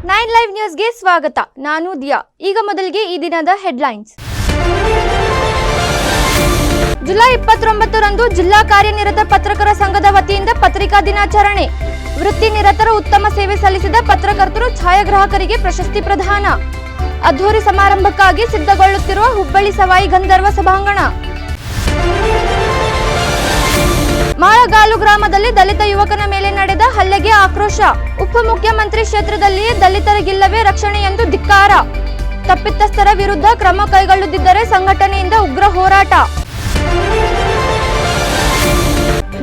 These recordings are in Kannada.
9 ಲೈವ್ ನ್ಯೂಸ್ಗೆ ಸ್ವಾಗತ. ನಾನು ದಿಯಾ. ಈಗ ಮೊದಲಿಗೆ ಈ ದಿನದ ಹೆಡ್ಲೈನ್ಸ್. ಜುಲೈ 29ರಂದು ಜಿಲ್ಲಾ ಕಾರ್ಯನಿರತ ಪತ್ರಕರ್ತರ ಸಂಘದ ವತಿಯಿಂದ ಪತ್ರಿಕಾ ದಿನಾಚರಣೆ. ವೃತ್ತಿ ನಿರತರ ಉತ್ತಮ ಸೇವೆ ಸಲ್ಲಿಸಿದ ಪತ್ರಕರ್ತರು ಛಾಯಾಗ್ರಾಹಕರಿಗೆ ಪ್ರಶಸ್ತಿ ಪ್ರದಾನ. ಅದ್ಧೂರಿ ಸಮಾರಂಭಕ್ಕಾಗಿ ಸಿದ್ಧಗೊಳ್ಳುತ್ತಿರುವ ಹುಬ್ಬಳ್ಳಿ ಸವಾಯಿ ಗಂಧರ್ವ ಸಭಾಂಗಣ. ಮಾಳಗಾಲು ಗ್ರಾಮದಲ್ಲಿ ದಲಿತ ಯುವಕನ ಮೇಲೆ ನಡೆದ ಹಲ್ಲೆಗೆ ಆಕ್ರೋಶ. ಉಪಮುಖ್ಯಮಂತ್ರಿ ಕ್ಷೇತ್ರದಲ್ಲಿಯೇ ದಲಿತರಿಗಿಲ್ಲವೇ ರಕ್ಷಣೆ ಎಂದು ಧಿಕ್ಕಾರ. ತಪ್ಪಿತಸ್ಥರ ವಿರುದ್ಧ ಕ್ರಮ ಕೈಗೊಳ್ಳದಿದ್ದರೆ ಸಂಘಟನೆಯಿಂದ ಉಗ್ರ ಹೋರಾಟ.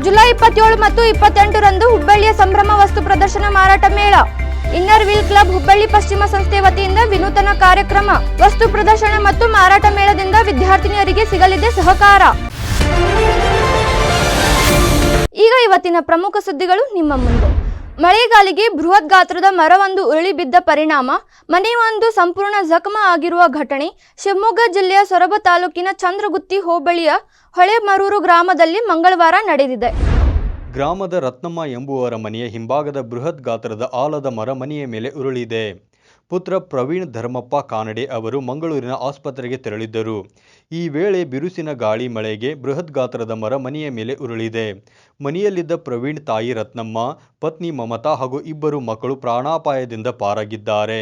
ಜುಲೈ 27 ಮತ್ತು 28ರಂದು ಹುಬ್ಬಳ್ಳಿಯ ಸಂಭ್ರಮ ವಸ್ತು ಪ್ರದರ್ಶನ ಮಾರಾಟ ಮೇಳ. ಇನ್ನರ್ ವೀಲ್ ಕ್ಲಬ್ ಹುಬ್ಬಳ್ಳಿ ಪಶ್ಚಿಮ ಸಂಸ್ಥೆ ವತಿಯಿಂದ ವಿನೂತನ ಕಾರ್ಯಕ್ರಮ. ವಸ್ತು ಪ್ರದರ್ಶನ ಮತ್ತು ಮಾರಾಟ ಮೇಳದಿಂದ ವಿದ್ಯಾರ್ಥಿನಿಯರಿಗೆ ಸಿಗಲಿದೆ ಸಹಕಾರ. ಈಗ ಇವತ್ತಿನ ಪ್ರಮುಖ ಸುದ್ದಿಗಳು ನಿಮ್ಮ ಮುಂದೆ. ಮಳೆಗಾಲಿಗೆ ಬೃಹತ್ ಗಾತ್ರದ ಮರವೊಂದು ಉರುಳಿ ಬಿದ್ದ ಪರಿಣಾಮ ಮನೆಯೊಂದು ಸಂಪೂರ್ಣ ಜಖಮ ಆಗಿರುವ ಘಟನೆ ಶಿವಮೊಗ್ಗ ಜಿಲ್ಲೆಯ ಸೊರಬ ತಾಲೂಕಿನ ಚಂದ್ರಗುತ್ತಿ ಹೋಬಳಿಯ ಹೊಳೆಮರೂರು ಗ್ರಾಮದಲ್ಲಿ ಮಂಗಳವಾರ ನಡೆದಿದೆ. ಗ್ರಾಮದ ರತ್ನಮ್ಮ ಎಂಬುವರ ಮನೆಯ ಹಿಂಭಾಗದ ಬೃಹತ್ ಗಾತ್ರದ ಆಲದ ಮರ ಮನೆಯ ಮೇಲೆ ಉರುಳಿದೆ. ಪುತ್ರ ಪ್ರವೀಣ್ ಧರ್ಮಪ್ಪ ಕಾನಡೆ ಅವರು ಮಂಗಳೂರಿನ ಆಸ್ಪತ್ರೆಗೆ ತೆರಳಿದ್ದರು. ಈ ವೇಳೆ ಬಿರುಸಿನ ಗಾಳಿ ಮಳೆಗೆ ಬೃಹತ್ ಗಾತ್ರದ ಮರ ಮನೆಯ ಮೇಲೆ ಉರುಳಿದೆ. ಮನೆಯಲ್ಲಿದ್ದ ಪ್ರವೀಣ್ ತಾಯಿ ರತ್ನಮ್ಮ, ಪತ್ನಿ ಮಮತಾ ಹಾಗೂ ಇಬ್ಬರು ಮಕ್ಕಳು ಪ್ರಾಣಾಪಾಯದಿಂದ ಪಾರಾಗಿದ್ದಾರೆ.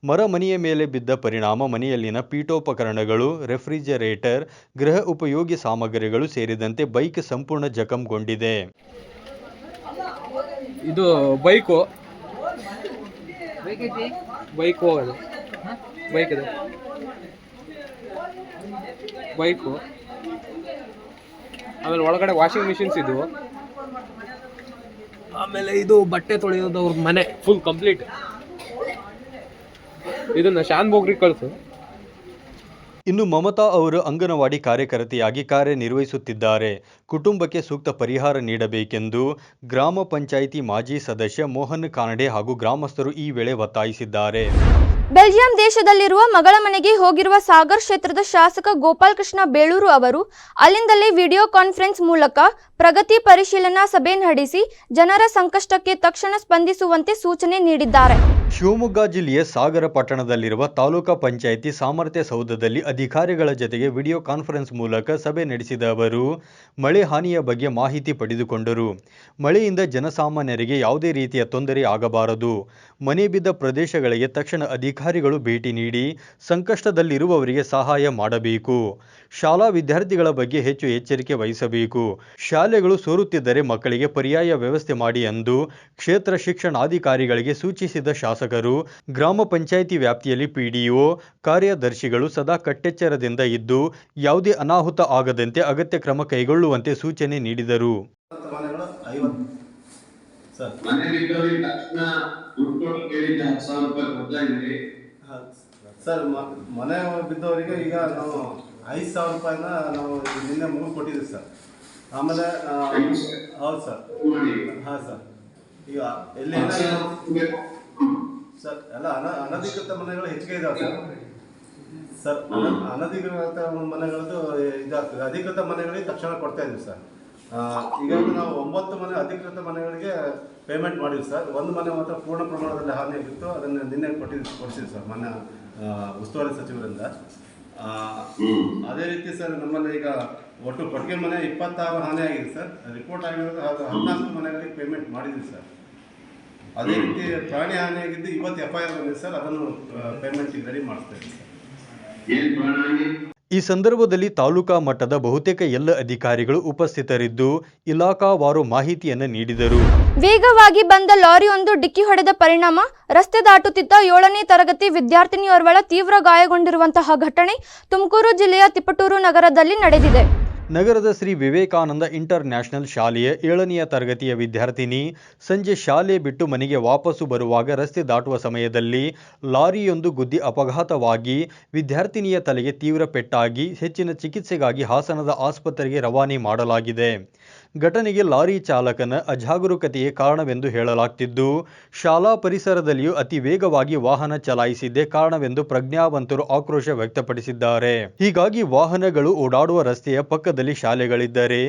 ಮರ ಮನೆಯ ಮೇಲೆ ಬಿದ್ದ ಪರಿಣಾಮ ಮನೆಯಲ್ಲಿನ ಪೀಠೋಪಕರಣಗಳು, ರೆಫ್ರಿಜರೇಟರ್, ಗೃಹ ಉಪಯೋಗಿ ಸಾಮಗ್ರಿಗಳು ಸೇರಿದಂತೆ ಬೈಕ್ ಸಂಪೂರ್ಣ ಜಖಂಗೊಂಡಿದೆ. ಇದು ಬೈಕು ಹೋಗೋದು ಬೈಕು ಆಮೇಲೆ ಒಳಗಡೆ ವಾಷಿಂಗ್ ಮಿಷಿನ್ಸ್ ಇದ್ವು. ಆಮೇಲೆ ಇದು ಬಟ್ಟೆ ತೊಳೆಯೋದು ಅವ್ರ ಮನೆ ಫುಲ್ ಕಂಪ್ಲೀಟ್. ಇದನ್ನ ಶಾನ್ ಬೋಗ್ರಿ ಕಳಿಸು. ಇನ್ನು ಮಮತಾ ಅವರು ಅಂಗನವಾಡಿ ಕಾರ್ಯಕರ್ತೆಯಾಗಿ ಕಾರ್ಯನಿರ್ವಹಿಸುತ್ತಿದ್ದಾರೆ. ಕುಟುಂಬಕ್ಕೆ ಸೂಕ್ತ ಪರಿಹಾರ ನೀಡಬೇಕೆಂದು ಗ್ರಾಮ ಪಂಚಾಯಿತಿ ಮಾಜಿ ಸದಸ್ಯ ಮೋಹನ್ ಕಾನಡೆ ಹಾಗೂ ಗ್ರಾಮಸ್ಥರು ಈ ವೇಳೆ ಒತ್ತಾಯಿಸಿದ್ದಾರೆ. ಬೆಲ್ಜಿಯಂ ದೇಶದಲ್ಲಿರುವ ಮಗಳ ಮನೆಗೆ ಹೋಗಿರುವ ಸಾಗರ್ ಕ್ಷೇತ್ರದ ಶಾಸಕ ಗೋಪಾಲ್ ಕೃಷ್ಣ ಬೇಳೂರು ಅವರು ಅಲ್ಲಿಂದಲೇ ವಿಡಿಯೋ ಕಾನ್ಫರೆನ್ಸ್ ಮೂಲಕ ಪ್ರಗತಿ ಪರಿಶೀಲನಾ ಸಭೆ ನಡೆಸಿ ಜನರ ಸಂಕಷ್ಟಕ್ಕೆ ತಕ್ಷಣ ಸ್ಪಂದಿಸುವಂತೆ ಸೂಚನೆ ನೀಡಿದ್ದಾರೆ. ಶಿವಮೊಗ್ಗ ಜಿಲ್ಲೆಯ ಸಾಗರ ಪಟ್ಟಣದಲ್ಲಿರುವ ತಾಲೂಕಾ ಪಂಚಾಯಿತಿ ಸಾಮರ್ಥ್ಯ ಸೌಧದಲ್ಲಿ ಅಧಿಕಾರಿಗಳ ಜತೆಗೆ ವಿಡಿಯೋ ಕಾನ್ಫರೆನ್ಸ್ ಮೂಲಕ ಸಭೆ ನಡೆಸಿದ ಅವರು ಮಳೆ ಹಾನಿಯ ಬಗ್ಗೆ ಮಾಹಿತಿ ಪಡೆದುಕೊಂಡರು. ಮಳೆಯಿಂದ ಜನಸಾಮಾನ್ಯರಿಗೆ ಯಾವುದೇ ರೀತಿಯ ತೊಂದರೆ ಆಗಬಾರದು. ಮನೆ ಬಿದ್ದ ಪ್ರದೇಶಗಳಿಗೆ ತಕ್ಷಣ ಅಧಿಕಾರಿಗಳು ಭೇಟಿ ನೀಡಿ ಸಂಕಷ್ಟದಲ್ಲಿರುವವರಿಗೆ ಸಹಾಯ ಮಾಡಬೇಕು. ಶಾಲಾ ವಿದ್ಯಾರ್ಥಿಗಳ ಬಗ್ಗೆ ಹೆಚ್ಚು ಎಚ್ಚರಿಕೆ ವಹಿಸಬೇಕು. ಶಾಲೆಗಳು ಸೋರುತ್ತಿದ್ದರೆ ಮಕ್ಕಳಿಗೆ ಪರ್ಯಾಯ ವ್ಯವಸ್ಥೆ ಮಾಡಿ ಎಂದು ಕ್ಷೇತ್ರ ಶಿಕ್ಷಣಾಧಿಕಾರಿಗಳಿಗೆ ಸೂಚಿಸಿದ ಶಾಸಕರು ಗ್ರಾಮ ಪಂಚಾಯಿತಿ ವ್ಯಾಪ್ತಿಯಲ್ಲಿ ಪಿಡಿಒ ಕಾರ್ಯದರ್ಶಿಗಳು ಸದಾ ಕಟ್ಟೆಚ್ಚರದಿಂದ ಇದ್ದು ಯಾವುದೇ ಅನಾಹುತ ಆಗದಂತೆ ಅಗತ್ಯ ಕ್ರಮ ಕೈಗೊಳ್ಳುವಂತೆ ಸೂಚನೆ ನೀಡಿದರು. ಸರ್, ಮನೆ ಬಿದ್ದವರಿಗೆ ಈಗ ನಾವು 5,000 ರೂಪಾಯಿನ ನಾವು ನಿನ್ನೆ ಮುಗಿದು ಕೊಟ್ಟಿದ್ದೀವಿ ಸರ್. ಆಮೇಲೆ ಹೌದು ಸರ್. ಹಾಂ ಸರ್, ಈಗ ಎಲ್ಲಿ ಸರ್ ಎಲ್ಲ ಅನಧಿಕೃತ ಮನೆಗಳು ಹೆಚ್ಚಿಗೆ ಇದಾವೆ ಸರ್. ಅನಧಿಕೃತ ಮನೆಗಳದ್ದು ಇದಾಗ್ತದೆ. ಅಧಿಕೃತ ಮನೆಗಳಿಗೆ ತಕ್ಷಣ ಕೊಡ್ತಾ ಇದ್ದೀವಿ ಸರ್. ಈಗಾಗಲೇ ನಾವು 9 ಮನೆ ಅಧಿಕೃತ ಮನೆಗಳಿಗೆ ಪೇಮೆಂಟ್ ಮಾಡಿದ್ವಿ ಸರ್. ಒಂದು ಮನೆ ಮಾತ್ರ ಪೂರ್ಣ ಪ್ರಮಾಣದಲ್ಲಿ ಹಾನಿಯಾಗಿತ್ತು, ಅದನ್ನು ನಿನ್ನೆ ಕೊಡ್ತೀವಿ ಸರ್ ಮನೆ ಉಸ್ತುವಾರಿ ಸಚಿವರಿಂದ. ಅದೇ ರೀತಿ ಸರ್ ನಮ್ಮಲ್ಲಿ ಈಗ ಒಟ್ಟು ಕೊಟ್ಟಿಗೆ ಮನೆ 26 ಹಾನಿಯಾಗಿದೆ ಸರ್. ರಿಪೋರ್ಟ್ ಆಗಿರೋದು 14 ಮನೆಗಳಿಗೆ ಪೇಮೆಂಟ್ ಮಾಡಿದ್ವಿ ಸರ್. ಅದೇ ರೀತಿ ಪ್ರಾಣಿ ಹಾನಿಯಾಗಿದ್ದು ಇವತ್ತು FIR ಬಂದಿದೆ ಸರ್. ಅದನ್ನು ಪೇಮೆಂಟ್ ರೆಡಿ ಮಾಡಿಸ್ತಾ ಇದ್ದೀವಿ ಸರ್. ಈ ಸಂದರ್ಭದಲ್ಲಿ ತಾಲೂಕಾ ಮಟ್ಟದ ಬಹುತೇಕ ಎಲ್ಲ ಅಧಿಕಾರಿಗಳು ಉಪಸ್ಥಿತರಿದ್ದು ಇಲಾಖಾವಾರು ಮಾಹಿತಿಯನ್ನು ನೀಡಿದರು. ವೇಗವಾಗಿ ಬಂದ ಲಾರಿಯೊಂದು ಡಿಕ್ಕಿ ಹೊಡೆದ ಪರಿಣಾಮ ರಸ್ತೆ ದಾಟುತ್ತಿದ್ದ 7ನೇ ತರಗತಿ ವಿದ್ಯಾರ್ಥಿನಿಯೋರ್ವಳ ತೀವ್ರ ಗಾಯಗೊಂಡಿರುವಂತಹ ಘಟನೆ ತುಮಕೂರು ಜಿಲ್ಲೆಯ ತಿಪಟೂರು ನಗರದಲ್ಲಿ ನಡೆದಿದೆ. ನಗರದ ಶ್ರೀ ವಿವೇಕಾನಂದ ಇಂಟರ್ ನ್ಯಾಷನಲ್ ಶಾಲೆಯ 7ನೆಯ ತರಗತಿಯ ವಿದ್ಯಾರ್ಥಿನಿ ಸಂಜೆ ಶಾಲೆ ಬಿಟ್ಟು ಮನೆಗೆ ವಾಪಸ್ಸು ಬರುವಾಗ ರಸ್ತೆ ದಾಟುವ ಸಮಯದಲ್ಲಿ ಲಾರಿಯೊಂದು ಗುದ್ದಿ ಅಪಘಾತವಾಗಿ ವಿದ್ಯಾರ್ಥಿನಿಯ ತಲೆಗೆ ತೀವ್ರ ಪೆಟ್ಟಾಗಿ ಹೆಚ್ಚಿನ ಚಿಕಿತ್ಸೆಗಾಗಿ ಹಾಸನದ ಆಸ್ಪತ್ರೆಗೆ ರವಾನೆ ಮಾಡಲಾಗಿದೆ. ಘಟನೆಗೆ ಲಾರಿ ಚಾಲಕನ ಅಜಾಗರೂಕತೆಯೇ ಕಾರಣವೆಂದು ಹೇಳಲಾಗ್ತಿದ್ದು, ಶಾಲಾ ಪರಿಸರದಲ್ಲಿಯೂ ಅತಿ ವೇಗವಾಗಿ ವಾಹನ ಚಲಾಯಿಸಿದ್ದೇ ಕಾರಣವೆಂದು ಪ್ರಜ್ಞಾವಂತರು ಆಕ್ರೋಶ ವ್ಯಕ್ತಪಡಿಸಿದ್ದಾರೆ. ಹೀಗಾಗಿ ವಾಹನಗಳು ಓಡಾಡುವ ರಸ್ತೆಯ ಪಕ್ಕದಲ್ಲಿ ಶಾಲೆಗಳಿದ್ದರೆ,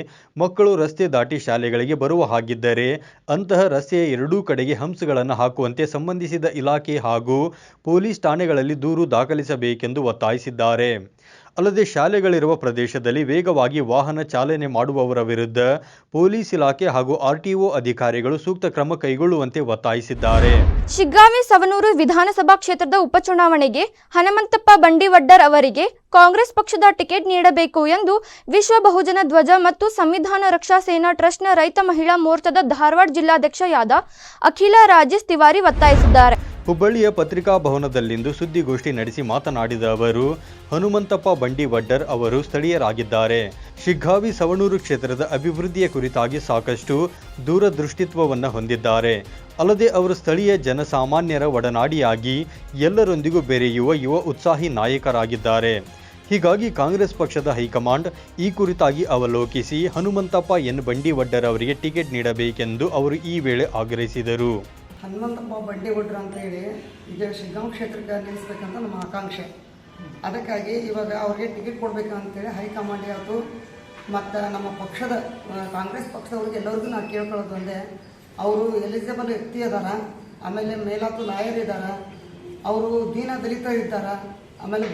ಮಕ್ಕಳು ರಸ್ತೆ ದಾಟಿ ಶಾಲೆಗಳಿಗೆ ಬರುವ ಹಾಗಿದ್ದರೆ ಅಂತಹ ರಸ್ತೆಯ ಎರಡೂ ಕಡೆಗೆ ಹಂಪ್ಸ್ಗಳನ್ನು ಹಾಕುವಂತೆ ಸಂಬಂಧಿಸಿದ ಇಲಾಖೆ ಹಾಗೂ ಪೊಲೀಸ್ ಠಾಣೆಗಳಲ್ಲಿ ದೂರು ದಾಖಲಿಸಬೇಕೆಂದು ಒತ್ತಾಯಿಸಿದ್ದಾರೆ. ಅಲ್ಲದೆ ಶಾಲೆಗಳಿರುವ ಪ್ರದೇಶದಲ್ಲಿ ವೇಗವಾಗಿ ವಾಹನ ಚಾಲನೆ ಮಾಡುವವರ ವಿರುದ್ಧ ಪೊಲೀಸ್ ಇಲಾಖೆ ಹಾಗೂ ಆರ್ಟಿಒ ಅಧಿಕಾರಿಗಳು ಸೂಕ್ತ ಕ್ರಮ ಕೈಗೊಳ್ಳುವಂತೆ ಒತ್ತಾಯಿಸಿದ್ದಾರೆ. ಶಿಗ್ಗಾವಿ ಸವಣೂರು ವಿಧಾನಸಭಾ ಕ್ಷೇತ್ರದ ಉಪಚುನಾವಣೆಗೆ ಹನುಮಂತಪ್ಪ ಬಂಡಿವಡ್ಡರ್ ಅವರಿಗೆ ಕಾಂಗ್ರೆಸ್ ಪಕ್ಷದ ಟಿಕೆಟ್ ನೀಡಬೇಕು ಎಂದು ವಿಶ್ವ ಬಹುಜನ ಧ್ವಜ ಮತ್ತು ಸಂವಿಧಾನ ರಕ್ಷಾ ಸೇನಾ ಟ್ರಸ್ಟ್ನ ರೈತ ಮಹಿಳಾ ಮೋರ್ಚಾದ ಧಾರವಾಡ ಜಿಲ್ಲಾಧ್ಯಕ್ಷೆಯಾದ ಅಖಿಲ ರಾಜೇಶ್ ತಿವಾರಿ ಒತ್ತಾಯಿಸಿದ್ದಾರೆ. ಹುಬ್ಬಳ್ಳಿಯ ಪತ್ರಿಕಾ ಭವನದಲ್ಲಿಂದು ಸುದ್ದಿಗೋಷ್ಠಿ ನಡೆಸಿ ಮಾತನಾಡಿದ ಅವರು, ಹನುಮಂತಪ್ಪ ಬಂಡಿವಡ್ಡರ್ ಅವರು ಸ್ಥಳೀಯರಾಗಿದ್ದಾರೆ. ಶಿಗ್ಗಾವಿ ಸವಣೂರು ಕ್ಷೇತ್ರದ ಅಭಿವೃದ್ಧಿಯ ಕುರಿತಾಗಿ ಸಾಕಷ್ಟು ದೂರದೃಷ್ಟಿತ್ವವನ್ನು ಹೊಂದಿದ್ದಾರೆ. ಅಲ್ಲದೆ ಅವರು ಸ್ಥಳೀಯ ಜನಸಾಮಾನ್ಯರ ಒಡನಾಡಿಯಾಗಿ ಎಲ್ಲರೊಂದಿಗೂ ಬೆರೆಯುವ ಯುವ ಉತ್ಸಾಹಿ ನಾಯಕರಾಗಿದ್ದಾರೆ. ಹೀಗಾಗಿ ಕಾಂಗ್ರೆಸ್ ಪಕ್ಷದ ಹೈಕಮಾಂಡ್ ಈ ಕುರಿತಾಗಿ ಅವಲೋಕಿಸಿ ಹನುಮಂತಪ್ಪ ಎನ್ ಬಂಡಿವಡ್ಡರ್ ಅವರಿಗೆ ಟಿಕೆಟ್ ನೀಡಬೇಕೆಂದು ಅವರು ಈ ವೇಳೆ ಆಗ್ರಹಿಸಿದರು. ಹನುಮಂತಪ್ಪ ಬಂಡಿವಡ್ಡರ್ ಅಂತ ಹೇಳಿ ಈಗ ಶಿಗ್ಗಾಂವ್ ಕ್ಷೇತ್ರಕ್ಕೆ ನಿಲ್ಲಿಸ್ಬೇಕಂತ ನಮ್ಮ ಆಕಾಂಕ್ಷೆ. ಅದಕ್ಕಾಗಿ ಇವಾಗ ಅವ್ರಿಗೆ ಟಿಕೆಟ್ ಕೊಡಬೇಕಂತೇಳಿ ಹೈಕಮಾಂಡ್ ಯಾವುದು ಮತ್ತು ನಮ್ಮ ಪಕ್ಷದ ಕಾಂಗ್ರೆಸ್ ಪಕ್ಷದವ್ರಿಗೆ ಎಲ್ಲರಿಗೂ ನಾವು ಕೇಳ್ಕೊಳ್ಳೋದು ಒಂದೇ, ಅವರು ಎಲಿಜಿಬಲ್ ವ್ಯಕ್ತಿ ಅದಾರ, ಆಮೇಲೆ ಮೇಲಾತು ಲಾಯರ್ ಇದ್ದಾರೆ, ಅವರು ದೀನ ದಲಿತರು ಇದ್ದಾರೆ, ಆಮೇಲೆ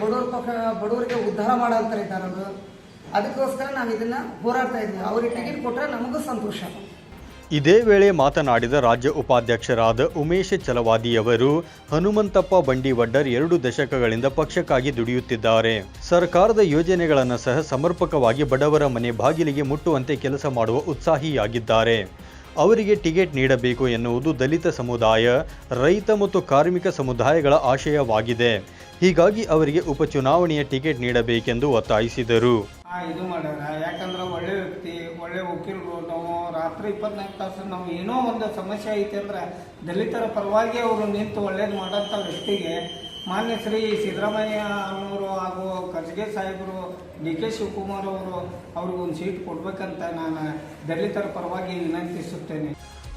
ಬಡವರಿಗೆ ಉದ್ಧಾರ ಮಾಡೋಂಥವ್ರು ಇದ್ದಾರೆ. ಅವರು ಅದಕ್ಕೋಸ್ಕರ ನಾವು ಇದನ್ನು ಹೋರಾಡ್ತಾ ಇದ್ವಿ. ಅವ್ರಿಗೆ ಟಿಕೆಟ್ ಕೊಟ್ಟರೆ ನಮಗೂ ಸಂತೋಷ. ಇದೇ ವೇಳೆ ಮಾತನಾಡಿದ ರಾಜ್ಯ ಉಪಾಧ್ಯಕ್ಷರಾದ ಉಮೇಶ್ ಚಲವಾದಿಯವರು, ಹನುಮಂತಪ್ಪ ಬಂಡಿವಡ್ಡರ್ 2 ದಶಕಗಳಿಂದ ಪಕ್ಷಕ್ಕಾಗಿ ದುಡಿಯುತ್ತಿದ್ದಾರೆ. ಸರ್ಕಾರದ ಯೋಜನೆಗಳನ್ನು ಸಹ ಸಮರ್ಪಕವಾಗಿ ಬಡವರ ಮನೆ ಬಾಗಿಲಿಗೆ ಮುಟ್ಟುವಂತೆ ಕೆಲಸ ಮಾಡುವ ಉತ್ಸಾಹಿಯಾಗಿದ್ದಾರೆ. ಅವರಿಗೆ ಟಿಕೆಟ್ ನೀಡಬೇಕು ಎನ್ನುವುದು ದಲಿತ ಸಮುದಾಯ, ರೈತ ಮತ್ತು ಕಾರ್ಮಿಕ ಸಮುದಾಯಗಳ ಆಶಯವಾಗಿದೆ. ಹೀಗಾಗಿ ಅವರಿಗೆ ಉಪಚುನಾವಣೆಯ ಟಿಕೆಟ್ ನೀಡಬೇಕೆಂದು ಒತ್ತಾಯಿಸಿದರು. ಇದು ಮಾಡ್ಯಾರ, ಯಾಕಂದ್ರೆ ಒಳ್ಳೆ ವ್ಯಕ್ತಿ, ಒಳ್ಳೆ ವಕೀಲರು. ನಾವು ರಾತ್ರಿ 24 ತಾಸು ನಾವು ಏನೋ ಒಂದು ಸಮಸ್ಯೆ ಐತೆ ಅಂದ್ರೆ ದಲಿತರ ಪರವಾಗಿ ಅವರು ನಿಂತು ಒಳ್ಳೇದು ಮಾಡೋಂಥ ವ್ಯಕ್ತಿಗೆ ಮಾನ್ಯ ಶ್ರೀ ಸಿದ್ದರಾಮಯ್ಯ ಅನ್ನೋರು ಹಾಗೂ ಖರ್ಗೆ ಸಾಹೇಬರು, ಡಿ ಕೆ ಶಿವಕುಮಾರ್ ಅವರು ಅವ್ರಿಗೊಂದು ಸೀಟ್ ಕೊಡ್ಬೇಕಂತ ನಾನು ದಲಿತರ ಪರವಾಗಿ ವಿನಂತಿಸುತ್ತೇನೆ.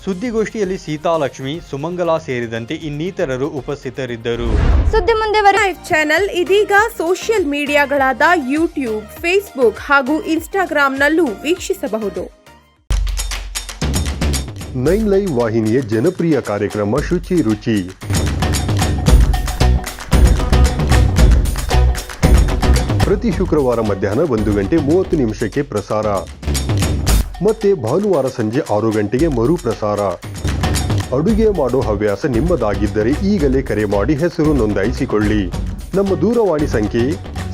ಸುದ್ದಿಗೋಷ್ಠಿಯಲ್ಲಿ ಸೀತಾಲಕ್ಷ್ಮಿ, ಸುಮಂಗಲಾ ಸೇರಿದಂತೆ ಇನ್ನಿತರರು ಉಪಸ್ಥಿತರಿದ್ದರು. ಸುದ್ದಿ ಮುಂದುವರಿದ ಚಾನೆಲ್ ಇದೀಗ ಸೋಷಿಯಲ್ ಮೀಡಿಯಾಗಳಾದ ಯೂಟ್ಯೂಬ್, ಫೇಸ್ಬುಕ್ ಹಾಗೂ ಇನ್ಸ್ಟಾಗ್ರಾಂನಲ್ಲೂ ವೀಕ್ಷಿಸಬಹುದು. 9 ಲೈವ್ ವಾಹಿನಿಯ ಜನಪ್ರಿಯ ಕಾರ್ಯಕ್ರಮ ಶುಚಿ ರುಚಿ. ಪ್ರತಿ ಶುಕ್ರವಾರ ಮಧ್ಯಾಹ್ನ 1:30 ಪ್ರಸಾರ. ಮತ್ತೆ ಭಾನುವಾರ ಸಂಜೆ 6 ಗಂಟೆಗೆ ಮರು ಪ್ರಸಾರ. ಅಡುಗೆ ಮಾಡೋ ಹವ್ಯಾಸ ನಿಮ್ಮದಾಗಿದ್ದರೆ ಈಗಲೇ ಕರೆ ಮಾಡಿ ಹೆಸರು ನೋಂದಾಯಿಸಿಕೊಳ್ಳಿ. ನಮ್ಮ ದೂರವಾಣಿ ಸಂಖ್ಯೆ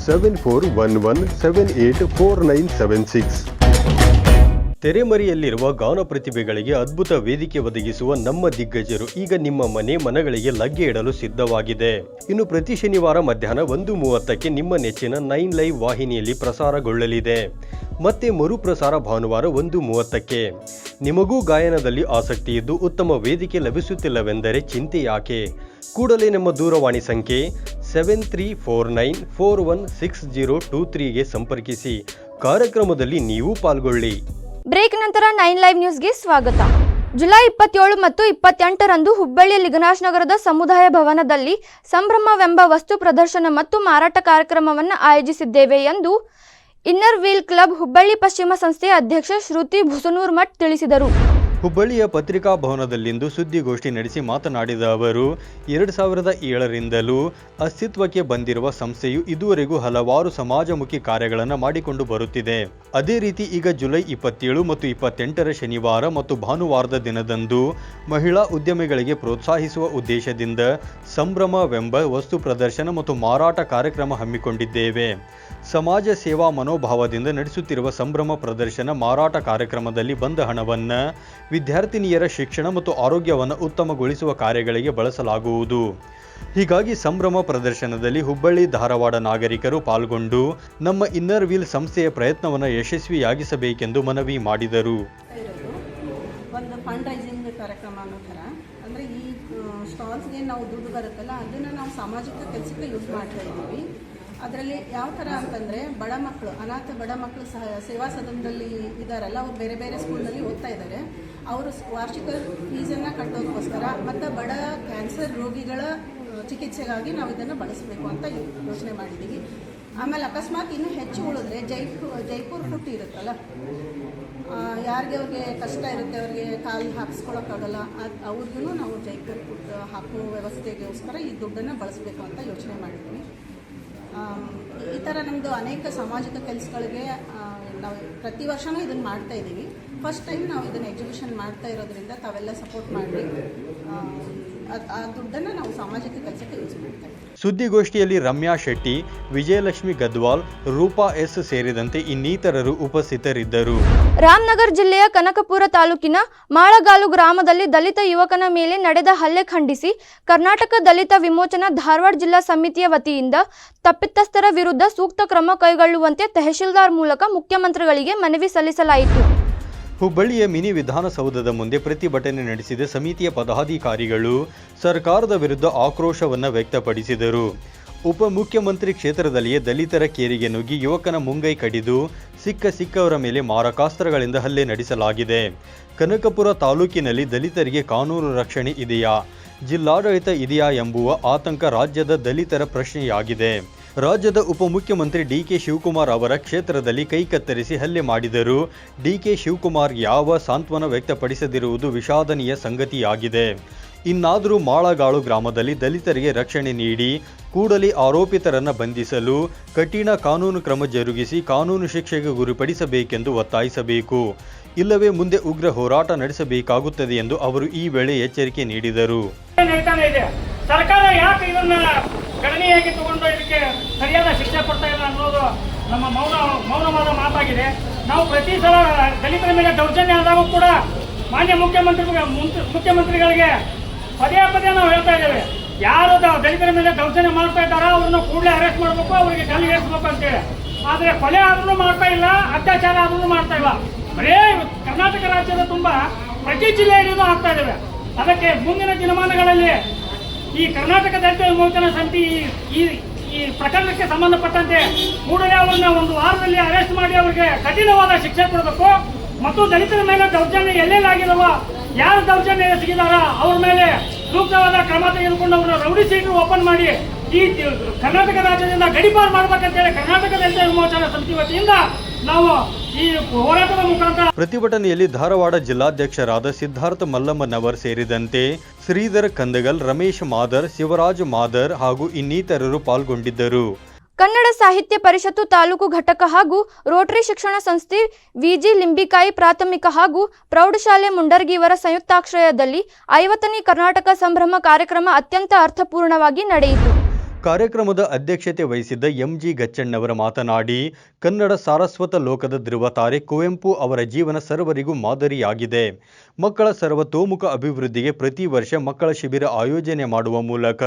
7411784976. ತೆರೆಮರೆಯಲ್ಲಿರುವ ಗಾನ ಪ್ರತಿಭೆಗಳಿಗೆ ಅದ್ಭುತ ವೇದಿಕೆ ಒದಗಿಸುವ ನಮ್ಮ ದಿಗ್ಗಜರು ಈಗ ನಿಮ್ಮ ಮನಗಳಿಗೆ ಲಗ್ಗೆ ಇಡಲು ಸಿದ್ಧವಾಗಿದೆ. ಇನ್ನು ಪ್ರತಿ ಶನಿವಾರ ಮಧ್ಯಾಹ್ನ 1:30ಕ್ಕೆ ನಿಮ್ಮ ನೆಚ್ಚಿನ 9 ಲೈವ್ ವಾಹಿನಿಯಲ್ಲಿ ಪ್ರಸಾರಗೊಳ್ಳಲಿದೆ. ಮತ್ತೆ ಮರುಪ್ರಸಾರ ಭಾನುವಾರ 1:30ಕ್ಕೆ. ನಿಮಗೂ ಗಾಯನದಲ್ಲಿ ಆಸಕ್ತಿ ಇದ್ದು ಉತ್ತಮ ವೇದಿಕೆ ಲಭಿಸುತ್ತಿಲ್ಲವೆಂದರೆ ಚಿಂತೆ ಯಾಕೆ? ಕೂಡಲೇ ನಮ್ಮ ದೂರವಾಣಿ ಸಂಖ್ಯೆ 7349416023ಗೆ ಸಂಪರ್ಕಿಸಿ. ಕಾರ್ಯಕ್ರಮದಲ್ಲಿ ನೀವು ಪಾಲ್ಗೊಳ್ಳಿ. ಬ್ರೇಕ್ ನಂತರ 9 ಲೈವ್ ನ್ಯೂಸ್ಗೆ ಸ್ವಾಗತ. ಜುಲೈ 27 ಮತ್ತು 28ರಂದು ಹುಬ್ಬಳ್ಳಿಯ ಲಿಂಗರಾಜ್ ನಗರದ ಸಮುದಾಯ ಭವನದಲ್ಲಿ ಸಂಭ್ರಮವೆಂಬ ವಸ್ತು ಪ್ರದರ್ಶನ ಮತ್ತು ಮಾರಾಟ ಕಾರ್ಯಕ್ರಮವನ್ನು ಆಯೋಜಿಸಿದ್ದೇವೆ ಎಂದು ಇನ್ನರ್ ವೀಲ್ ಕ್ಲಬ್ ಹುಬ್ಬಳ್ಳಿ ಪಶ್ಚಿಮ ಸಂಸ್ಥೆಯ ಅಧ್ಯಕ್ಷ ಶ್ರುತಿ ಭುಸನೂರ್ ಮಠ್ ತಿಳಿಸಿದರು. ಹುಬ್ಬಳ್ಳಿಯ ಪತ್ರಿಕಾ ಭವನದಲ್ಲಿಂದು ಸುದ್ದಿಗೋಷ್ಠಿ ನಡೆಸಿ ಮಾತನಾಡಿದ ಅವರು, 2007ರಿಂದಲೂ ಅಸ್ತಿತ್ವಕ್ಕೆ ಬಂದಿರುವ ಸಂಸ್ಥೆಯು ಇದುವರೆಗೂ ಹಲವಾರು ಸಮಾಜಮುಖಿ ಕಾರ್ಯಗಳನ್ನು ಮಾಡಿಕೊಂಡು ಬರುತ್ತಿದೆ. ಅದೇ ರೀತಿ ಈಗ ಜುಲೈ 27 ಮತ್ತು 28ರ ಶನಿವಾರ ಮತ್ತು ಭಾನುವಾರದ ದಿನದಂದು ಮಹಿಳಾ ಉದ್ಯಮಿಗಳಿಗೆ ಪ್ರೋತ್ಸಾಹಿಸುವ ಉದ್ದೇಶದಿಂದ ಸಂಭ್ರಮವೆಂಬ ವಸ್ತು ಪ್ರದರ್ಶನ ಮತ್ತು ಮಾರಾಟ ಕಾರ್ಯಕ್ರಮ ಹಮ್ಮಿಕೊಂಡಿದ್ದೇವೆ. ಸಮಾಜ ಸೇವಾ ಮನೋಭಾವದಿಂದ ನಡೆಸುತ್ತಿರುವ ಸಂಭ್ರಮ ಪ್ರದರ್ಶನ ಮಾರಾಟ ಕಾರ್ಯಕ್ರಮದಲ್ಲಿ ಬಂದ ಹಣವನ್ನು ವಿದ್ಯಾರ್ಥಿನಿಯರ ಶಿಕ್ಷಣ ಮತ್ತು ಆರೋಗ್ಯವನ್ನು ಉತ್ತಮಗೊಳಿಸುವ ಕಾರ್ಯಗಳಿಗೆ ಬಳಸಲಾಗುವುದು. ಹೀಗಾಗಿ ಸಂಭ್ರಮ ಪ್ರದರ್ಶನದಲ್ಲಿ ಹುಬ್ಬಳ್ಳಿ ಧಾರವಾಡ ನಾಗರಿಕರು ಪಾಲ್ಗೊಂಡು ನಮ್ಮ ಇನ್ನರ್ ವೀಲ್ ಸಂಸ್ಥೆಯ ಪ್ರಯತ್ನವನ್ನು ಯಶಸ್ವಿಯಾಗಿಸಬೇಕೆಂದು ಮನವಿ ಮಾಡಿದರು. ಒಂದು ಫಂಡ್ ರೈಸಿಂಗ್ ಕಾರ್ಯಕ್ರಮ ಅನ್ನೋ ಥರ ಅಂದರೆ ಈ ಸ್ಟಾಲ್ಸ್ಗೆ ನಾವು ದುಡ್ಡು ಬರುತ್ತಲ್ಲ ಅದನ್ನು ನಾವು ಸಾಮಾಜಿಕ ಕೆಲಸಕ್ಕೆ ಯೂಸ್ ಮಾಡ್ತಾ ಇದ್ದೀವಿ. ಅದರಲ್ಲಿ ಯಾವ ಥರ ಅಂತಂದರೆ ಬಡ ಮಕ್ಕಳು, ಅನಾಥ ಬಡ ಮಕ್ಕಳು ಸಹ ಸೇವಾ ಸದನದಲ್ಲಿ ಇದ್ದಾರಲ್ಲ, ಅವ್ರು ಬೇರೆ ಬೇರೆ ಸ್ಕೂಲ್ನಲ್ಲಿ ಓದ್ತಾ ಇದ್ದಾರೆ. ಅವರು ವಾರ್ಷಿಕ ಫೀಸನ್ನು ಕಟ್ಟೋದಕ್ಕೋಸ್ಕರ ಮತ್ತು ಬಡ ಕ್ಯಾನ್ಸರ್ ರೋಗಿಗಳ ಚಿಕಿತ್ಸೆಗಾಗಿ ನಾವು ಇದನ್ನು ಬಳಸಬೇಕು ಅಂತ ಯೋಚನೆ ಮಾಡಿದ್ದೀವಿ. ಆಮೇಲೆ ಅಕಸ್ಮಾತ್ ಇನ್ನೂ ಹೆಚ್ಚು ಉಳಿದ್ರೆ ಜೈಪುರ್ ಫುಟ್ ಇರುತ್ತಲ್ಲ, ಯಾರಿಗೆ ಅವ್ರಿಗೆ ಕಷ್ಟ ಇರುತ್ತೆ, ಅವ್ರಿಗೆ ಕಾಲು ಹಾಕಿಸ್ಕೊಳಕ್ಕಾಗಲ್ಲ, ಅವ್ರಿಗೂ ನಾವು ಜೈಪುರ್ ಫುಟ್ ಹಾಕೋ ವ್ಯವಸ್ಥೆಗೋಸ್ಕರ ಈ ದುಡ್ಡನ್ನು ಬಳಸಬೇಕು ಅಂತ ಯೋಚನೆ ಮಾಡಿದ್ವಿ. ಈ ಥರ ನಮ್ಮದು ಅನೇಕ ಸಾಮಾಜಿಕ ಕೆಲಸಗಳಿಗೆ ನಾವು ಪ್ರತಿ ವರ್ಷವೂ ಇದನ್ನು ಮಾಡ್ತಾ ಇದ್ದೀವಿ. ಫಸ್ಟ್ ಟೈಮ್ ನಾವು ಇದನ್ನು ಎಕ್ಸಿಬಿಷನ್ ಮಾಡ್ತಾ ಇರೋದ್ರಿಂದ ತಾವೆಲ್ಲ ಸಪೋರ್ಟ್ ಮಾಡಿ ಆ ದುಡ್ಡನ್ನು ನಾವು ಸಾಮಾಜಿಕ ಕೆಲಸಕ್ಕೆ ಯೂಸ್ ಮಾಡ್ತಾ ಇದ್ದೀವಿ. ಸುದ್ದಿಗೋಷ್ಠಿಯಲ್ಲಿ ರಮ್ಯಾ ಶೆಟ್ಟಿ, ವಿಜಯಲಕ್ಷ್ಮಿ ಗದ್ವಾಲ್, ರೂಪಾ ಎಸ್ ಸೇರಿದಂತೆ ಇನ್ನಿತರರು ಉಪಸ್ಥಿತರಿದ್ದರು. ರಾಮನಗರ ಜಿಲ್ಲೆಯ ಕನಕಪುರ ತಾಲೂಕಿನ ಮಾಳಗಾಲು ಗ್ರಾಮದಲ್ಲಿ ದಲಿತ ಯುವಕನ ಮೇಲೆ ನಡೆದ ಹಲ್ಲೆ ಖಂಡಿಸಿ ಕರ್ನಾಟಕ ದಲಿತ ವಿಮೋಚನಾ ಧಾರವಾಡ ಜಿಲ್ಲಾ ಸಮಿತಿಯ ವತಿಯಿಂದ ತಪ್ಪಿತಸ್ಥರ ವಿರುದ್ಧ ಸೂಕ್ತ ಕ್ರಮ ಕೈಗೊಳ್ಳುವಂತೆ ತಹಶೀಲ್ದಾರ್ ಮೂಲಕ ಮುಖ್ಯಮಂತ್ರಿಗಳಿಗೆ ಮನವಿ ಸಲ್ಲಿಸಲಾಯಿತು. ಹುಬ್ಬಳ್ಳಿಯ ಮಿನಿ ವಿಧಾನಸೌಧದ ಮುಂದೆ ಪ್ರತಿಭಟನೆ ನಡೆಸಿದ ಸಮಿತಿಯ ಪದಾಧಿಕಾರಿಗಳು ಸರ್ಕಾರದ ವಿರುದ್ಧ ಆಕ್ರೋಶವನ್ನು ವ್ಯಕ್ತಪಡಿಸಿದರು. ಉಪಮುಖ್ಯಮಂತ್ರಿ ಕ್ಷೇತ್ರದಲ್ಲಿಯೇ ದಲಿತರ ಕೇರಿಗೆ ನುಗ್ಗಿ ಯುವಕನ ಮುಂಗೈ ಕಡಿದು ಸಿಕ್ಕವರ ಮೇಲೆ ಮಾರಕಾಸ್ತ್ರಗಳಿಂದ ಹಲ್ಲೆ ನಡೆಸಲಾಗಿದೆ. ಕನಕಪುರ ತಾಲೂಕಿನಲ್ಲಿ ದಲಿತರಿಗೆ ಕಾನೂನು ರಕ್ಷಣೆ ಇದೆಯಾ, ಜಿಲ್ಲಾಡಳಿತ ಇದೆಯಾ ಎಂಬುವ ಆತಂಕ ರಾಜ್ಯದ ದಲಿತರ ಪ್ರಶ್ನೆಯಾಗಿದೆ. ರಾಜ್ಯದ ಉಪಮುಖ್ಯಮಂತ್ರಿ ಡಿಕೆ ಶಿವಕುಮಾರ್ ಅವರ ಕ್ಷೇತ್ರದಲ್ಲಿ ಕೈ ಕತ್ತರಿಸಿ ಹಲ್ಲೆ ಮಾಡಿದರೂ ಡಿಕೆ ಶಿವಕುಮಾರ್ ಯಾವ ಸಾಂತ್ವನ ವ್ಯಕ್ತಪಡಿಸದಿರುವುದು ವಿಷಾದನೀಯ ಸಂಗತಿಯಾಗಿದೆ. ಇನ್ನಾದರೂ ಮಾಳಗಾಳು ಗ್ರಾಮದಲ್ಲಿ ದಲಿತರಿಗೆ ರಕ್ಷಣೆ ನೀಡಿ ಕೂಡಲೇ ಆರೋಪಿತರನ್ನು ಬಂಧಿಸಲು ಕಠಿಣ ಕಾನೂನು ಕ್ರಮ ಜರುಗಿಸಿ ಕಾನೂನು ಶಿಕ್ಷೆಗೆ ಗುರಿಪಡಿಸಬೇಕೆಂದು ಒತ್ತಾಯಿಸಬೇಕು. ಇಲ್ಲವೇ ಮುಂದೆ ಉಗ್ರ ಹೋರಾಟ ನಡೆಸಬೇಕಾಗುತ್ತದೆ ಎಂದು ಅವರು ಈ ವೇಳೆ ಎಚ್ಚರಿಕೆ ನೀಡಿದರು. ಸರ್ಕಾರ ಯಾಕೆ ಇದನ್ನ ಗಣನೀಯವಾಗಿ ತಗೊಂಡು ಇದಕ್ಕೆ ಸರಿಯಾದ ಶಿಕ್ಷೆ ಕೊಡ್ತಾ ಇಲ್ಲ ಅನ್ನೋದು ನಮ್ಮ ಮೌನವಾದ ಮಾತಾಗಿದೆ. ನಾವು ಪ್ರತಿ ಸಲ ದಲಿತರ ಮೇಲೆ ದೌರ್ಜನ್ಯ ಆದಾಗೂ ಕೂಡ ಮಾನ್ಯ ಮುಖ್ಯಮಂತ್ರಿಗಳಿಗೆ ಪದೇ ನಾವು ಹೇಳ್ತಾ ಇದ್ದೇವೆ, ಯಾರು ದಲಿತರ ಮೇಲೆ ದೌರ್ಜನ್ಯ ಮಾಡ್ತಾ ಇದ್ದಾರೋ ಅವ್ರನ್ನ ಕೂಡಲೇ ಅರೆಸ್ಟ್ ಮಾಡಬೇಕು, ಅವರಿಗೆ ಗಲ್ಲಿ ಏರಿಸಬೇಕು ಅಂತೇಳಿ. ಆದರೆ ಕೊಲೆ ಆದ್ರೂ ಮಾಡ್ತಾ ಇಲ್ಲ, ಅತ್ಯಾಚಾರ ಆದ್ರೂ ಮಾಡ್ತಾ ಇಲ್ಲ. ಬರೇ ಕರ್ನಾಟಕ ರಾಜ್ಯದ ತುಂಬ ಪ್ರತಿ ಜಿಲ್ಲೆಯಲ್ಲಿಯೂ ಆಗ್ತಾ ಇದ್ದೇವೆ. ಅದಕ್ಕೆ ಮುಂದಿನ ದಿನಮಾನಗಳಲ್ಲಿ ಈ ಕರ್ನಾಟಕ ದಲಿತ ವಿಮೋಚನಾ ಸಮಿತಿ ಈ ಪ್ರಕರಣಕ್ಕೆ ಸಂಬಂಧಪಟ್ಟಂತೆ ಕೂಡಲೇ ಅವರನ್ನ ಒಂದು ವಾರದಲ್ಲಿ ಅರೆಸ್ಟ್ ಮಾಡಿ ಅವರಿಗೆ ಕಠಿಣವಾದ ಶಿಕ್ಷೆ ಕೊಡಬೇಕು. ಮತ್ತು ದಲಿತರ ಮೇಲೆ ದೌರ್ಜನ್ಯ ಎಲ್ಲೆಲ್ಲಾಗಿರುವ ಯಾರು ದೌರ್ಜನ್ಯ ಎಸಗಿದಾರ ಅವ್ರ ಮೇಲೆ ಸೂಕ್ತವಾದ ಕ್ರಮ ತೆಗೆದುಕೊಂಡು ಅವರ ರೌಡಿ ಶೀಟರ್ ಓಪನ್ ಮಾಡಿ ಈ ಕರ್ನಾಟಕ ರಾಜ್ಯದಿಂದ ಗಡಿಪಾರು ಮಾಡಬೇಕಂತೇಳಿ ಕರ್ನಾಟಕ ದಲಿತ ವಿಮೋಚನಾ ಸಮಿತಿ ವತಿಯಿಂದ ನಾವು ಈ ಹೋರಾಟದ ಮುಖಾಂತರ. ಪ್ರತಿಭಟನೆಯಲ್ಲಿ ಧಾರವಾಡ ಜಿಲ್ಲಾಧ್ಯಕ್ಷರಾದ ಸಿದ್ಧಾರ್ಥ ಮಲ್ಲಮ್ಮನವರ್ ಸೇರಿದಂತೆ ಶ್ರೀಧರ್ ಕಂದಗಲ್, ರಮೇಶ್ ಮಾದರ್, ಶಿವರಾಜ್ ಮಾದರ್ ಹಾಗೂ ಇನ್ನಿತರರು ಪಾಲ್ಗೊಂಡಿದ್ದರು. ಕನ್ನಡ ಸಾಹಿತ್ಯ ಪರಿಷತ್ತು ತಾಲೂಕು ಘಟಕ ಹಾಗೂ ರೋಟರಿ ಶಿಕ್ಷಣ ಸಂಸ್ಥೆ ವಿಜಿ ಲಿಂಬಿಕಾಯಿ ಪ್ರಾಥಮಿಕ ಹಾಗೂ ಪ್ರೌಢಶಾಲೆ ಮುಂಡರ್ಗಿ ಇವರ ಸಂಯುಕ್ತಾಶ್ರಯದಲ್ಲಿ 50ನೇ ಕರ್ನಾಟಕ ಸಂಭ್ರಮ ಕಾರ್ಯಕ್ರಮ ಅತ್ಯಂತ ಅರ್ಥಪೂರ್ಣವಾಗಿ ನಡೆಯಿತು. ಕಾರ್ಯಕ್ರಮದ ಅಧ್ಯಕ್ಷತೆ ವಹಿಸಿದ್ದ ಎಂಜಿ ಗಚ್ಚಣ್ಣವರ ಮಾತನಾಡಿ, ಕನ್ನಡ ಸಾರಸ್ವತ ಲೋಕದ ಧ್ರುವತಾರೆ ಕುವೆಂಪು ಅವರ ಜೀವನ ಸರ್ವರಿಗೂ ಮಾದರಿಯಾಗಿದೆ. ಮಕ್ಕಳ ಸರ್ವತೋಮುಖ ಅಭಿವೃದ್ಧಿಗೆ ಪ್ರತಿ ವರ್ಷ ಮಕ್ಕಳ ಶಿಬಿರ ಆಯೋಜನೆ ಮಾಡುವ ಮೂಲಕ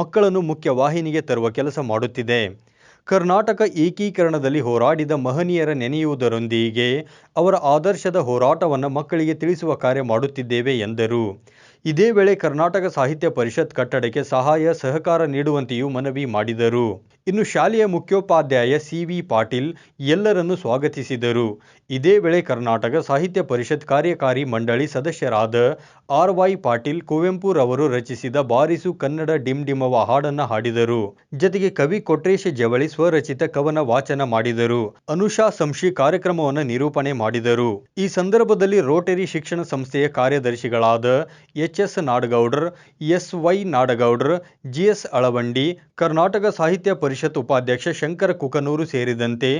ಮಕ್ಕಳನ್ನು ಮುಖ್ಯವಾಹಿನಿಗೆ ತರುವ ಕೆಲಸ ಮಾಡುತ್ತಿದೆ. ಕರ್ನಾಟಕ ಏಕೀಕರಣದಲ್ಲಿ ಹೋರಾಡಿದ ಮಹನೀಯರ ನೆನೆಯುವುದರೊಂದಿಗೆ ಅವರ ಆದರ್ಶದ ಹೋರಾಟವನ್ನು ಮಕ್ಕಳಿಗೆ ತಿಳಿಸುವ ಕಾರ್ಯ ಮಾಡುತ್ತಿದ್ದೇವೆ ಎಂದರು. ಇದೇ ವೇಳೆ ಕರ್ನಾಟಕ ಸಾಹಿತ್ಯ ಪರಿಷತ್ ಕಟ್ಟಡಕ್ಕೆ ಸಹಾಯ ಸಹಕಾರ ನೀಡುವಂತೆಯೂ ಮನವಿ ಮಾಡಿದರು. ಇನ್ನು ಶಾಲೆಯ ಮುಖ್ಯೋಪಾಧ್ಯಾಯ ಸಿ.ವಿ. ಪಾಟೀಲ್ ಎಲ್ಲರನ್ನೂ ಸ್ವಾಗತಿಸಿದರು. ಇದೇ ವೇಳೆ ಕರ್ನಾಟಕ ಸಾಹಿತ್ಯ ಪರಿಷತ್ ಕಾರ್ಯಕಾರಿ ಮಂಡಳಿ ಸದಸ್ಯರಾದ ಆರ್.ವೈ. ಪಾಟೀಲ್ ಕುವೆಂಪುರವರು ರಚಿಸಿದ ಬಾರಿಸು ಕನ್ನಡ ಡಿಂಡಿಮವ ಹಾಡನ್ನು ಹಾಡಿದರು. ಜತೆಗೆ ಕವಿ ಕೊಟ್ರೇಶ ಜವಳಿ ಸ್ವರಚಿತ ಕವನ ವಾಚನ ಮಾಡಿದರು. ಅನುಷಾ ಸಂಶಿ ಕಾರ್ಯಕ್ರಮವನ್ನು ನಿರೂಪಣೆ ಮಾಡಿದರು. ಈ ಸಂದರ್ಭದಲ್ಲಿ ರೋಟರಿ ಶಿಕ್ಷಣ ಸಂಸ್ಥೆಯ ಕಾರ್ಯದರ್ಶಿಗಳಾದ ಎಚ್.ಎಸ್. ನಾಡಗೌಡರ್, ಎಸ್.ವೈ. ನಾಡಗೌಡರ್, ಜಿ.ಎಸ್. ಅಳವಂಡಿ, ಕರ್ನಾಟಕ ಸಾಹಿತ್ಯ ಪರಿಷತ್ ಉಪಾಧ್ಯಕ್ಷ ಶಂಕರ ಕುಕನೂರು ಸೇರಿದಂತೆ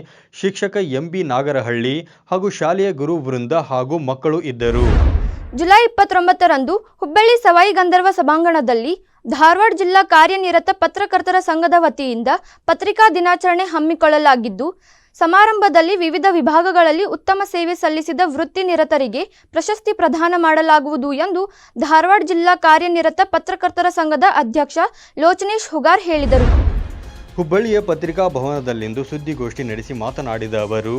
ಶಿಕ್ಷಕ ಎಂ.ಬಿ. ನಾಗರಹಳ್ಳಿ ಹಾಗೂ ಶಾಲೆಯ ಗುರು ವೃಂದ ಹಾಗೂ ಮಕ್ಕಳು ಇದ್ದರು. ಜುಲೈ 29ರಂದು ಹುಬ್ಬಳ್ಳಿ ಸವಾಯಿ ಗಂಧರ್ವ ಸಭಾಂಗಣದಲ್ಲಿ ಧಾರವಾಡ ಜಿಲ್ಲಾ ಕಾರ್ಯನಿರತ ಪತ್ರಕರ್ತರ ಸಂಘದ ವತಿಯಿಂದ ಪತ್ರಿಕಾ ದಿನಾಚರಣೆ ಹಮ್ಮಿಕೊಳ್ಳಲಾಗಿದ್ದು, ಸಮಾರಂಭದಲ್ಲಿ ವಿವಿಧ ವಿಭಾಗಗಳಲ್ಲಿ ಉತ್ತಮ ಸೇವೆ ಸಲ್ಲಿಸಿದ ವೃತ್ತಿ ನಿರತರಿಗೆ ಪ್ರಶಸ್ತಿ ಪ್ರದಾನ ಮಾಡಲಾಗುವುದು ಎಂದು ಧಾರವಾಡ ಜಿಲ್ಲಾ ಕಾರ್ಯನಿರತ ಪತ್ರಕರ್ತರ ಸಂಘದ ಅಧ್ಯಕ್ಷ ಲೋಚನೇಶ್ ಹುಗಾರ್ ಹೇಳಿದರು. ಹುಬ್ಬಳ್ಳಿಯ ಪತ್ರಿಕಾ ಭವನದಲ್ಲಿಂದು ಸುದ್ದಿಗೋಷ್ಠಿ ನಡೆಸಿ ಮಾತನಾಡಿದ ಅವರು,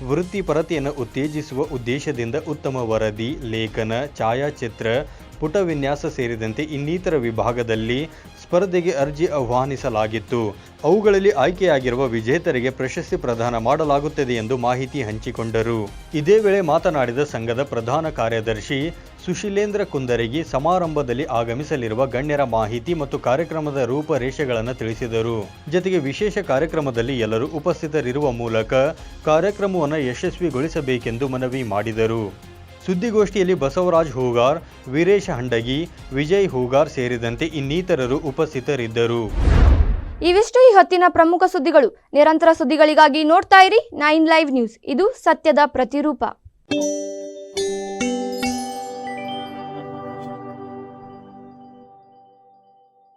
ವೃತ್ತಿಪರತೆಯನ್ನು ಉತ್ತೇಜಿಸುವ ಉದ್ದೇಶದಿಂದ ಉತ್ತಮ ವರದಿ, ಲೇಖನ, ಛಾಯಾಚಿತ್ರ, ಪುಟ ವಿನ್ಯಾಸ ಸೇರಿದಂತೆ ಇನ್ನಿತರ ವಿಭಾಗದಲ್ಲಿ ಸ್ಪರ್ಧೆಗೆ ಅರ್ಜಿ ಆಹ್ವಾನಿಸಲಾಗಿತ್ತು. ಅವುಗಳಲ್ಲಿ ಆಯ್ಕೆಯಾಗಿರುವ ವಿಜೇತರಿಗೆ ಪ್ರಶಸ್ತಿ ಪ್ರದಾನ ಮಾಡಲಾಗುತ್ತದೆ ಎಂದು ಮಾಹಿತಿ ಹಂಚಿಕೊಂಡರು. ಇದೇ ವೇಳೆ ಮಾತನಾಡಿದ ಸಂಘದ ಪ್ರಧಾನ ಕಾರ್ಯದರ್ಶಿ ಸುಶೀಲೇಂದ್ರ ಕುಂದರಗಿ ಸಮಾರಂಭದಲ್ಲಿ ಆಗಮಿಸಲಿರುವ ಗಣ್ಯರ ಮಾಹಿತಿ ಮತ್ತು ಕಾರ್ಯಕ್ರಮದ ರೂಪರೇಷೆಗಳನ್ನು ತಿಳಿಸಿದರು. ಜೊತೆಗೆ ವಿಶೇಷ ಕಾರ್ಯಕ್ರಮದಲ್ಲಿ ಎಲ್ಲರೂ ಉಪಸ್ಥಿತರಿರುವ ಮೂಲಕ ಕಾರ್ಯಕ್ರಮವನ್ನು ಯಶಸ್ವಿಗೊಳಿಸಬೇಕೆಂದು ಮನವಿ ಮಾಡಿದರು. ಸುದ್ದಿಗೋಷ್ಠಿಯಲ್ಲಿ ಬಸವರಾಜ್ ಹೂಗಾರ್, ವೀರೇಶ್ ಹಂಡಗಿ, ವಿಜಯ್ ಹೂಗಾರ್ ಸೇರಿದಂತೆ ಇನ್ನಿತರರು ಉಪಸ್ಥಿತರಿದ್ದರು. ಇವಿಷ್ಟು ಈ ಹೊತ್ತಿನ ಪ್ರಮುಖ ಸುದ್ದಿಗಳು. ನಿರಂತರ ಸುದ್ದಿಗಳಿಗಾಗಿ ನೋಡ್ತಾ ಇರಿ 9 ಲೈವ್ ನ್ಯೂಸ್. ಇದು ಸತ್ಯದ ಪ್ರತಿರೂಪ.